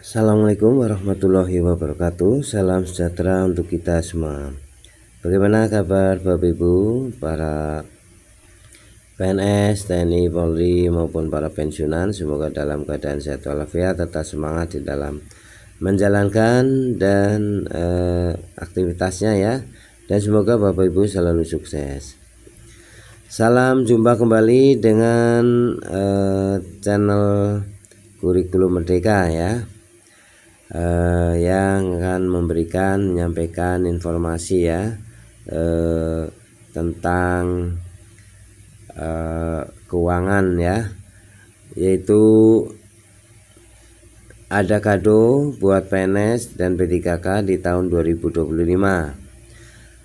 Assalamualaikum warahmatullahi wabarakatuh. Salam sejahtera untuk kita semua. Bagaimana kabar Bapak Ibu, para PNS, TNI, Polri maupun para pensiunan? Semoga dalam keadaan sehat walafiat, tetap semangat di dalam menjalankan dan aktivitasnya ya. Dan semoga Bapak Ibu selalu sukses. Salam jumpa kembali dengan channel Kurikulum Merdeka ya. Yang akan menyampaikan informasi ya tentang keuangan ya, yaitu ada kado buat PNS dan P3K di tahun 2025.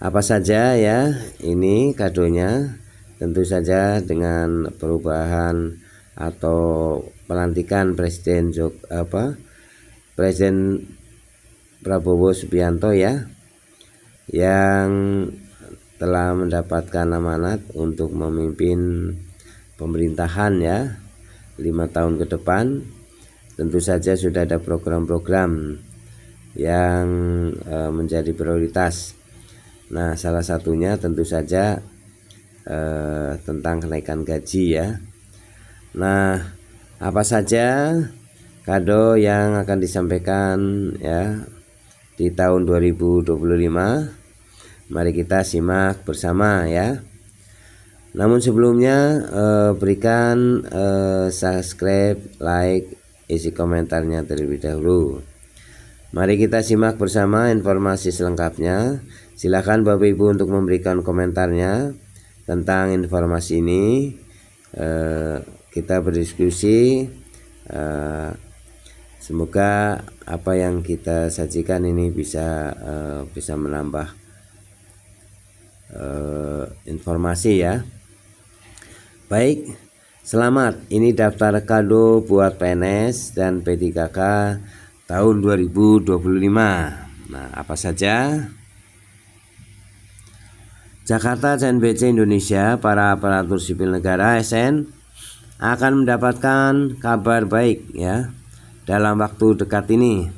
Apa saja ya ini kadonya? Tentu saja dengan perubahan atau pelantikan Presiden Prabowo Subianto ya, yang telah mendapatkan amanat untuk memimpin pemerintahan ya 5 tahun ke depan. Tentu saja sudah ada program-program yang menjadi prioritas. Nah, salah satunya tentu saja tentang kenaikan gaji ya. Nah, apa saja kado yang akan disampaikan ya di tahun 2025? Mari kita simak bersama ya. Namun sebelumnya berikan subscribe, like, isi komentarnya terlebih dahulu. Mari kita simak bersama informasi selengkapnya. Silakan Bapak Ibu untuk memberikan komentarnya tentang informasi ini. Kita berdiskusi. Semoga apa yang kita sajikan ini bisa menambah informasi ya. Baik, selamat. Ini daftar kado buat PNS dan P3K tahun 2025. Nah, apa saja? Jakarta CNBC Indonesia, para aparatur sipil negara ASN akan mendapatkan kabar baik ya dalam waktu dekat ini,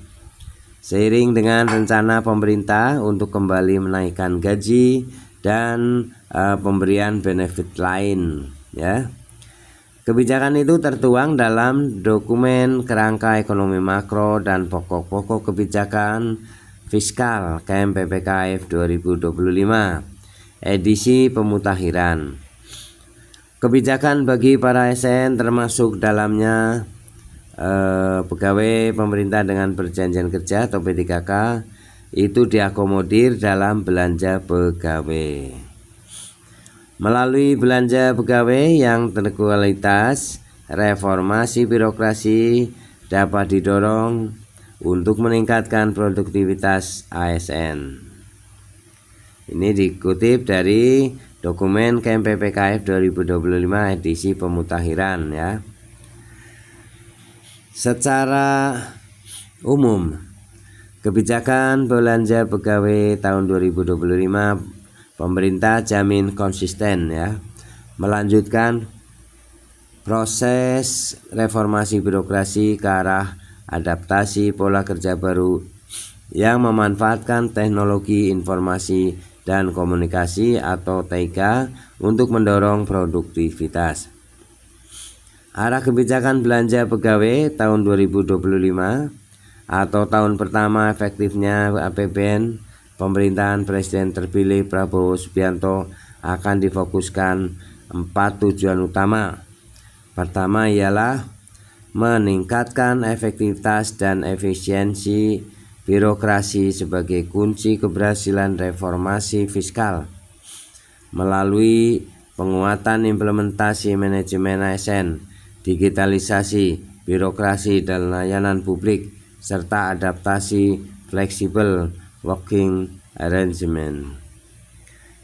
seiring dengan rencana pemerintah untuk kembali menaikkan gaji dan pemberian benefit lain ya. Kebijakan itu tertuang dalam dokumen kerangka ekonomi makro dan pokok-pokok kebijakan fiskal KMPPKF 2025 edisi pemutakhiran. Kebijakan bagi para ASN termasuk dalamnya pegawai pemerintah dengan perjanjian kerja atau P3K itu diakomodir dalam belanja pegawai. Melalui belanja pegawai yang berkualitas, reformasi birokrasi dapat didorong untuk meningkatkan produktivitas ASN. Ini dikutip dari dokumen KMPPKF 2025 edisi pemutakhiran ya. Secara umum, kebijakan belanja pegawai tahun 2025 pemerintah jamin konsisten ya, melanjutkan proses reformasi birokrasi ke arah adaptasi pola kerja baru yang memanfaatkan teknologi informasi dan komunikasi atau TIK untuk mendorong produktivitas. Arah kebijakan belanja pegawai tahun 2025 atau tahun pertama efektifnya APBN pemerintahan Presiden terpilih Prabowo Subianto akan difokuskan 4 tujuan utama. Pertama ialah meningkatkan efektivitas dan efisiensi birokrasi sebagai kunci keberhasilan reformasi fiskal melalui penguatan implementasi manajemen ASN, digitalisasi birokrasi dan layanan publik, serta adaptasi fleksibel working arrangement.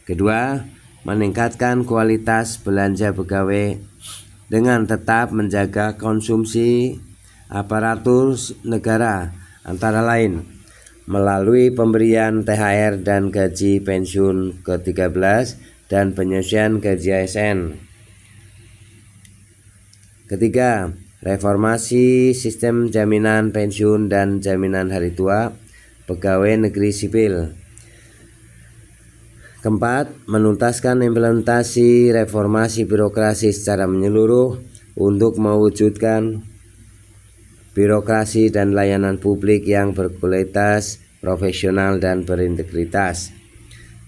Kedua, meningkatkan kualitas belanja pegawai dengan tetap menjaga konsumsi aparatur negara, antara lain melalui pemberian THR dan gaji pensiun ke-13 dan penyesuaian gaji ASN. Ketiga, reformasi sistem jaminan pensiun dan jaminan hari tua pegawai negeri sipil. Keempat, menuntaskan implementasi reformasi birokrasi secara menyeluruh untuk mewujudkan birokrasi dan layanan publik yang berkualitas, profesional, dan berintegritas.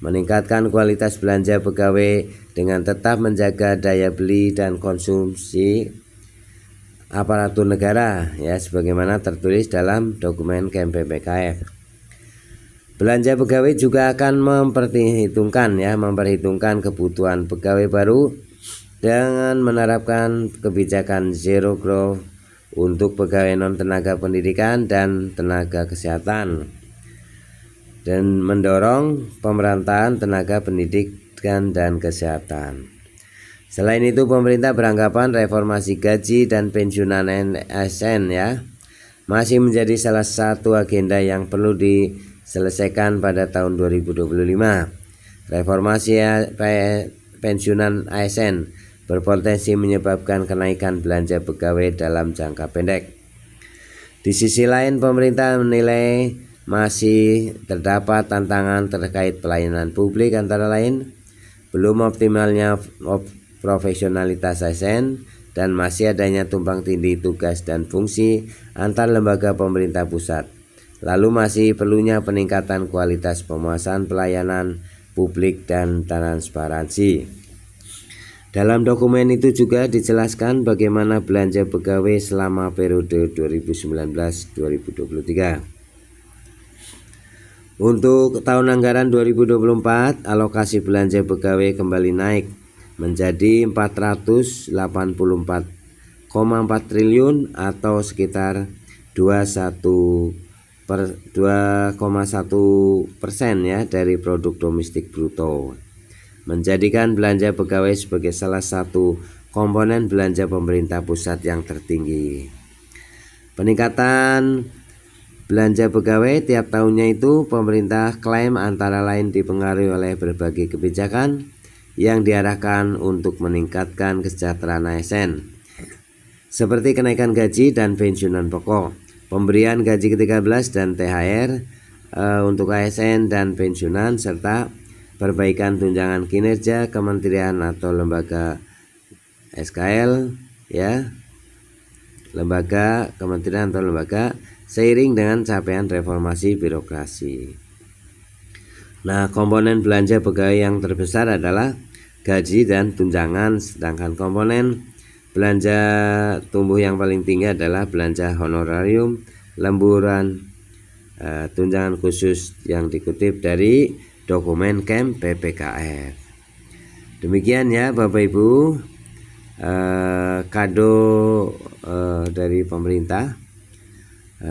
Meningkatkan kualitas belanja pegawai dengan tetap menjaga daya beli dan konsumsi aparatur negara, ya, sebagaimana tertulis dalam dokumen KMPPKF. Belanja pegawai juga akan memperhitungkan kebutuhan pegawai baru dengan menerapkan kebijakan zero growth untuk pegawai non tenaga pendidikan dan tenaga kesehatan, dan mendorong pemerataan tenaga pendidikan dan kesehatan. Selain itu, pemerintah beranggapan reformasi gaji dan pensiunan ASN, ya, masih menjadi salah satu agenda yang perlu diselesaikan pada tahun 2025. Reformasi pensiunan ASN berpotensi menyebabkan kenaikan belanja pegawai dalam jangka pendek. Di sisi lain, pemerintah menilai masih terdapat tantangan terkait pelayanan publik, antara lain belum optimalnya profesionalitas ASN dan masih adanya tumpang tindih tugas dan fungsi antar lembaga pemerintah pusat. Lalu masih perlunya peningkatan kualitas pemuasan pelayanan publik dan transparansi. Dalam dokumen itu juga dijelaskan bagaimana belanja pegawai selama periode 2019-2023. Untuk tahun anggaran 2024, alokasi belanja pegawai kembali naik menjadi 484,4 triliun atau sekitar 2,1% ya dari produk domestik bruto, menjadikan belanja pegawai sebagai salah satu komponen belanja pemerintah pusat yang tertinggi. Peningkatan belanja pegawai tiap tahunnya itu pemerintah klaim antara lain dipengaruhi oleh berbagai kebijakan yang diarahkan untuk meningkatkan kesejahteraan ASN, seperti kenaikan gaji dan pensiunan pokok, pemberian gaji ke-13 dan THR untuk ASN dan pensiunan, serta perbaikan tunjangan kinerja kementerian atau lembaga SKL, ya, lembaga kementerian atau lembaga, seiring dengan capaian reformasi birokrasi. Nah, komponen belanja pegawai yang terbesar adalah gaji dan tunjangan, sedangkan komponen belanja tumbuh yang paling tinggi adalah belanja honorarium, lemburan, tunjangan khusus yang dikutip dari dokumen KMPPKF. Demikian ya Bapak Ibu, kado dari pemerintah.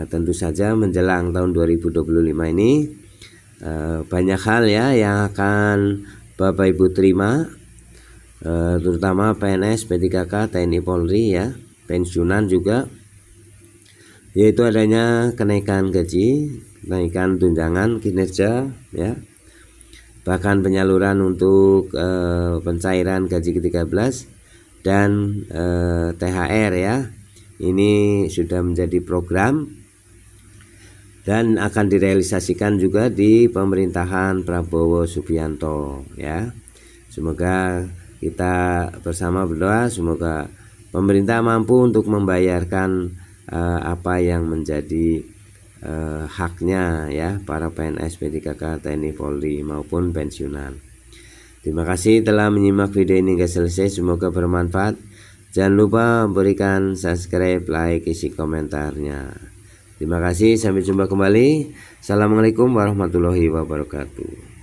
Tentu saja menjelang tahun 2025 ini banyak hal ya yang akan Bapak Ibu terima, terutama PNS, P3K, TNI, Polri, ya, pensiunan juga, yaitu adanya kenaikan gaji, kenaikan tunjangan kinerja, ya, bahkan penyaluran untuk pencairan gaji ke-13 dan THR, ya. Ini sudah menjadi program dan akan direalisasikan juga di pemerintahan Prabowo Subianto, ya. Semoga kita bersama berdoa semoga pemerintah mampu untuk membayarkan apa yang menjadi haknya, ya, para PNS, P3K, TNI, Polri maupun pensiunan. Terima kasih telah menyimak video ini hingga selesai, semoga bermanfaat. Jangan lupa berikan subscribe, like, isi komentarnya. Terima kasih, sampai jumpa kembali. Assalamualaikum warahmatullahi wabarakatuh.